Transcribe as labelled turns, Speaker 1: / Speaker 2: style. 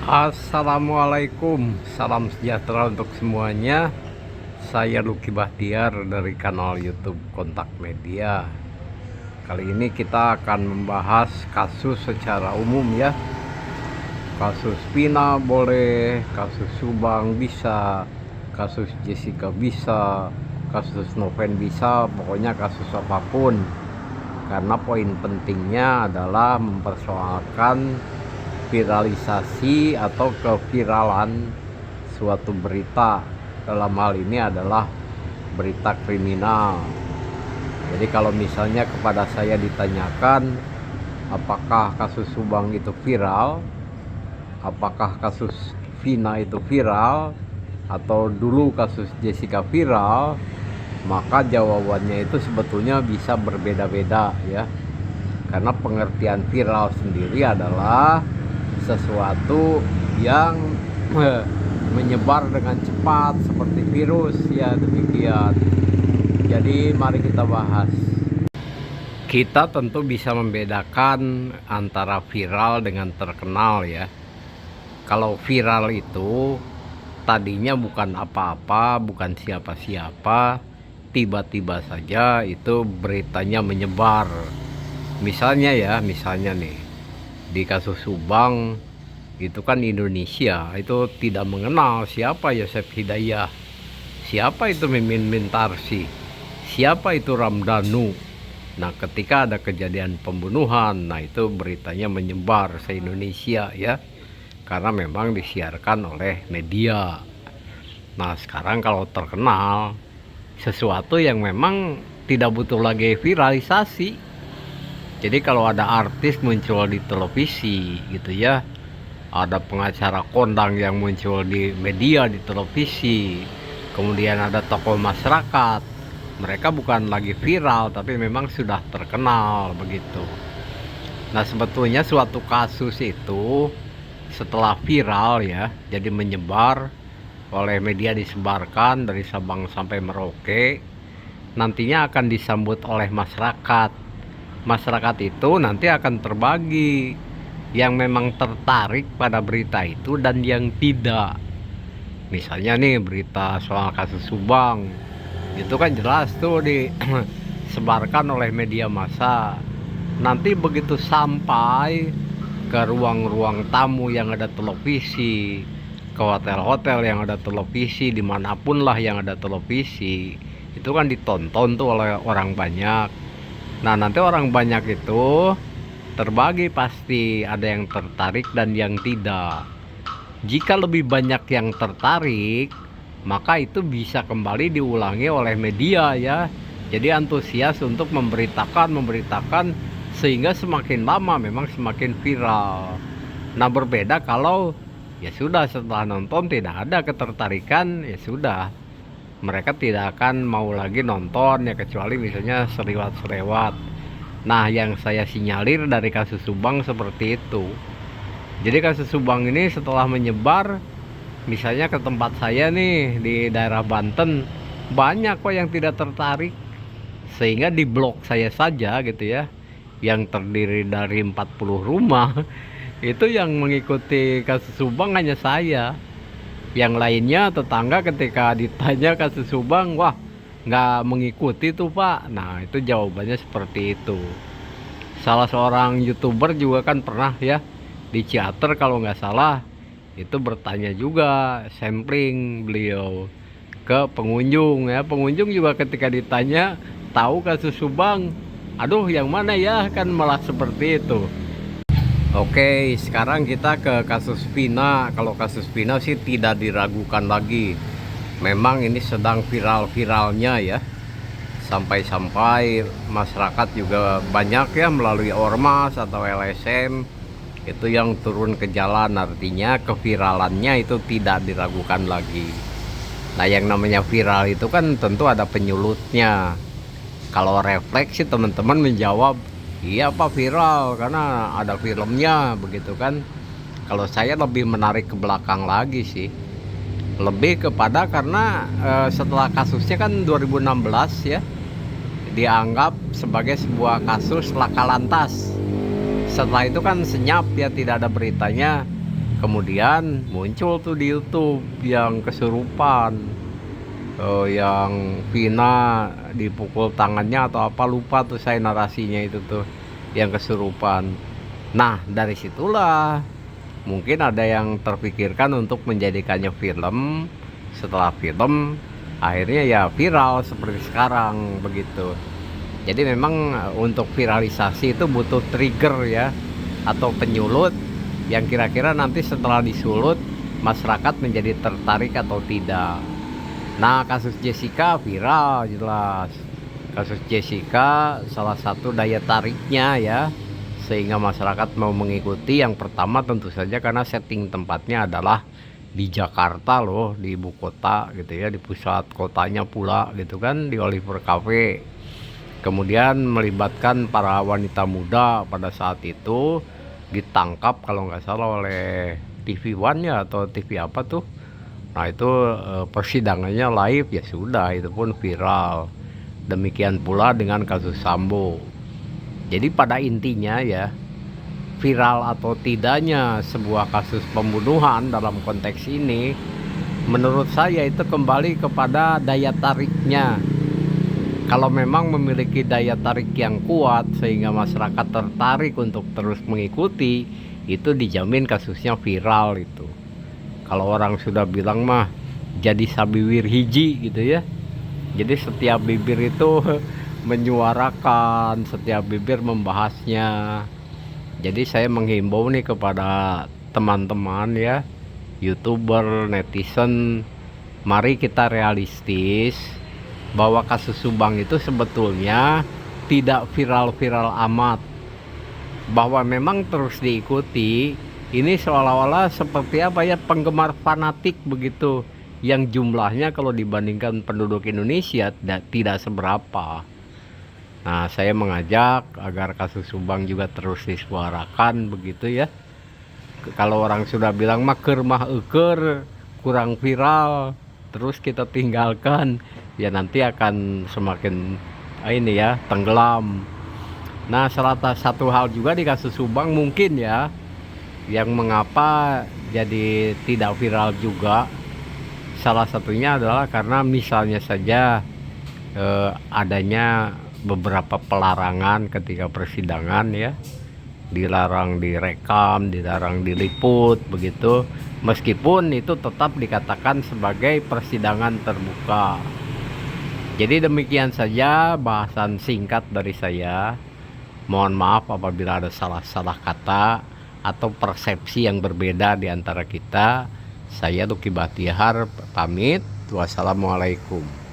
Speaker 1: Assalamualaikum, salam sejahtera untuk semuanya. Saya Lucky Bahtiar dari kanal YouTube Kontak Media. Kali ini kita akan membahas kasus secara umum ya. Kasus Vina boleh, kasus Subang bisa, kasus Jessica bisa, kasus Noven bisa, pokoknya kasus apapun. Karena poin pentingnya adalah mempersoalkan viralisasi atau keviralan suatu berita. Dalam hal ini adalah berita kriminal. Jadi kalau misalnya kepada saya ditanyakan apakah kasus Subang itu viral, apakah kasus Vina itu viral, atau dulu kasus Jessica viral, maka jawabannya itu sebetulnya bisa berbeda-beda ya. Karena pengertian viral sendiri adalah sesuatu yang menyebar dengan cepat seperti virus ya, demikian. Jadi mari kita bahas. Kita tentu bisa membedakan antara viral dengan terkenal ya. Kalau viral itu tadinya bukan apa-apa, bukan siapa-siapa, tiba-tiba saja itu beritanya menyebar. Misalnya nih di kasus Subang itu kan Indonesia itu tidak mengenal siapa Yosef Hidayah, siapa itu Mimin Mintarsi, siapa itu Ramdhanu. Nah ketika ada kejadian pembunuhan, nah itu beritanya menyebar se-Indonesia ya, karena memang disiarkan oleh media. Nah sekarang kalau terkenal, sesuatu yang memang tidak butuh lagi viralisasi. Jadi kalau ada artis muncul di televisi gitu ya, ada pengacara kondang yang muncul di media, di televisi, kemudian ada tokoh masyarakat, mereka bukan lagi viral tapi memang sudah terkenal begitu. Nah sebetulnya suatu kasus itu setelah viral ya, jadi menyebar oleh media, disebarkan dari Sabang sampai Merauke, nantinya akan disambut oleh masyarakat. Masyarakat itu nanti akan terbagi, yang memang tertarik pada berita itu dan yang tidak. Misalnya nih berita soal kasus Subang, itu kan jelas tuh disebarkan oleh media massa. Nanti begitu sampai ke ruang-ruang tamu yang ada televisi, ke hotel-hotel yang ada televisi, dimanapun lah yang ada televisi, itu kan ditonton tuh oleh orang banyak. Nah nanti orang banyak itu terbagi, pasti ada yang tertarik dan yang tidak. Jika lebih banyak yang tertarik, maka itu bisa kembali diulangi oleh media ya. Jadi antusias untuk memberitakan sehingga semakin lama memang semakin viral. Nah berbeda kalau ya sudah setelah nonton tidak ada ketertarikan, ya sudah, mereka tidak akan mau lagi nonton ya, kecuali misalnya selewat-selewat. Nah yang saya sinyalir dari kasus Subang seperti itu. Jadi kasus Subang ini setelah menyebar, misalnya ke tempat saya nih di daerah Banten, banyak kok yang tidak tertarik, sehingga di blok saya saja gitu ya, yang terdiri dari 40 rumah itu yang mengikuti kasus Subang hanya saya. Yang lainnya tetangga ketika ditanya kasus Subang, wah nggak mengikuti tuh Pak. Nah itu jawabannya seperti itu. Salah seorang YouTuber juga kan pernah ya di Ciater kalau nggak salah, itu bertanya juga, sampling beliau ke pengunjung ya. Pengunjung juga ketika ditanya tahu kasus Subang, aduh yang mana ya, kan malah seperti itu. Oke, sekarang kita ke kasus Vina. Kalau kasus Vina sih tidak diragukan lagi. Memang ini sedang viral-viralnya ya. Sampai-sampai masyarakat juga banyak ya melalui ormas atau LSM itu yang turun ke jalan. Artinya keviralannya itu tidak diragukan lagi. Nah yang namanya viral itu kan tentu ada penyulutnya. Kalau refleks sih teman-teman menjawab, iya Pak viral karena ada filmnya begitu kan. Kalau saya lebih menarik ke belakang lagi sih, lebih kepada karena setelah kasusnya kan 2016 ya, dianggap sebagai sebuah kasus laka lantas. Setelah itu kan senyap ya, tidak ada beritanya. Kemudian muncul tuh di YouTube yang kesurupan, yang Vina dipukul tangannya atau apa, lupa tuh saya narasinya itu tuh, yang kesurupan. Nah, dari situlah mungkin ada yang terpikirkan untuk menjadikannya film. Setelah film akhirnya ya viral seperti sekarang begitu. Jadi memang untuk viralisasi itu butuh trigger ya, atau penyulut yang kira-kira nanti setelah disulut masyarakat menjadi tertarik atau tidak. Nah, kasus Jessica viral jelas. Kasus Jessica salah satu daya tariknya ya, sehingga masyarakat mau mengikuti. Yang pertama tentu saja karena setting tempatnya adalah di Jakarta loh, di ibu kota gitu ya, di pusat kotanya pula gitu kan, di Oliver Cafe. Kemudian melibatkan para wanita muda pada saat itu, ditangkap kalau nggak salah oleh TV One ya, atau TV apa tuh. Nah itu persidangannya live ya, sudah itu pun viral. Demikian pula dengan kasus Sambo. Jadi pada intinya ya, viral atau tidaknya sebuah kasus pembunuhan dalam konteks ini, menurut saya itu kembali kepada daya tariknya. Kalau memang memiliki daya tarik yang kuat sehingga masyarakat tertarik untuk terus mengikuti, itu dijamin kasusnya viral itu. Kalau orang sudah bilang mah jadi sabiwir hiji gitu ya. Jadi setiap bibir itu menyuarakan, setiap bibir membahasnya. Jadi saya menghimbau nih kepada teman-teman ya, YouTuber, netizen, mari kita realistis bahwa kasus Subang itu sebetulnya tidak viral-viral amat, bahwa memang terus diikuti. Ini seolah-olah seperti apa ya, penggemar fanatik begitu, yang jumlahnya kalau dibandingkan penduduk Indonesia tidak seberapa. Nah, saya mengajak agar kasus Subang juga terus disuarakan begitu ya. Kalau orang sudah bilang maker mah eker, kurang viral, terus kita tinggalkan, ya nanti akan semakin ini ya, tenggelam. Nah, salah satu hal juga di kasus Subang mungkin ya, yang mengapa jadi tidak viral juga, salah satunya adalah karena misalnya saja adanya beberapa pelarangan ketika persidangan ya, dilarang direkam, dilarang diliput begitu, meskipun itu tetap dikatakan sebagai persidangan terbuka. Jadi demikian saja bahasan singkat dari saya. Mohon maaf apabila ada salah-salah kata atau persepsi yang berbeda di antara kita. Saya Lucky Bahtiar pamit. Wassalamualaikum.